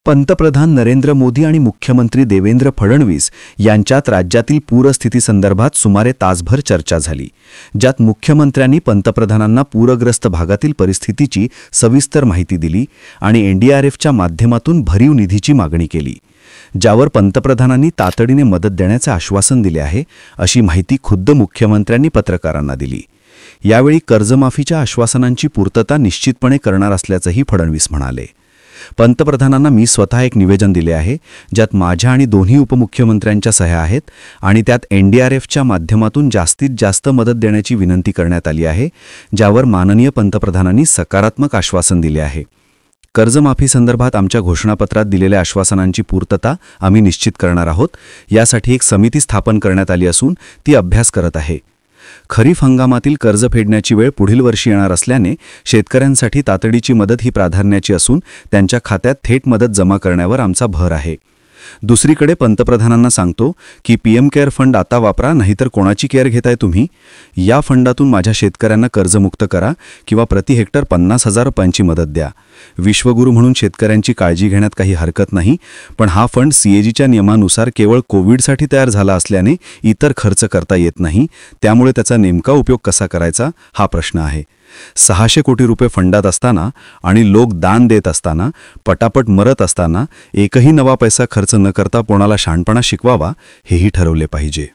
पंतप्रधान नरेंद्र मोदी आणि मुख्यमंत्री देवेंद्र फडणवीस यांच्यात राज्यातील पूरस्थितीसंदर्भात सुमारे तासभर चर्चा झाली, ज्यात मुख्यमंत्र्यांनी पंतप्रधानांना पूरग्रस्त भागातील परिस्थितीची सविस्तर माहिती दिली आणि एनडीआरएफच्या माध्यमातून भरीव निधीची मागणी केली, ज्यावर पंतप्रधानांनी तातडीने मदत देण्याचे आश्वासन दिले आहे, अशी माहिती खुद्द मुख्यमंत्र्यांनी पत्रकारांना दिली. यावेळी कर्जमाफीच्या आश्वासनांची पूर्तता निश्चितपणे करणार असल्याचंही फडणवीस म्हणाले. पंतप्रधानांना मी स्वतः एक निवेदन दिले आहे, ज्यात माझ्या आणि दोन्ही उपमुख्यमंत्र्यांच्या सह्या आहेत आणि त्यात एनडीआरएफच्या माध्यमातून जास्तीत जास्त मदत देण्याची विनंती करण्यात आली आहे, ज्यावर माननीय पंतप्रधानांनी सकारात्मक आश्वासन दिले आहे. कर्जमाफीसंदर्भात आमच्या घोषणापत्रात दिलेल्या आश्वासनांची पूर्तता आम्ही निश्चित करणार आहोत. यासाठी एक समिती स्थापन करण्यात आली असून ती अभ्यास करत आहे. खरीप हंगामातील कर्ज फेडण्याची वेळ पुढील वर्षी येणार असल्याने शेतकऱ्यांसाठी तातडीची मदत ही प्राधान्याची असून त्यांच्या खात्यात थेट मदत जमा करण्यावर आमचा भर आहे. दुसरीकडे पंतप्रधानांना सांगतो की पीएम केअर फंड आता वापरा, नाहीतर कोणाची केअर घेताय तुम्ही? या फंडातून माझ्या शेतकऱ्यांना कर्जमुक्त करा किंवा प्रति हेक्टर 50,000 रुपयांची मदत द्या. विश्वगुरू म्हणून शेतकऱ्यांची काळजी घेण्यात काही हरकत नाही, पण हा फंड सीएजीच्या नियमानुसार केवळ कोविडसाठी तयार झाला असल्याने इतर खर्च करता येत नाही. त्यामुळे त्याचा नेमका उपयोग कसा करायचा हा प्रश्न आहे. 600 कोटी रुपये फंडात असताना आणि लोक दान देत असताना, पटापट मरत असताना एकही नवा पैसा खर्च न करता कोणाला शहाणपणा शिकवावा हेही ठरवले पाहिजे.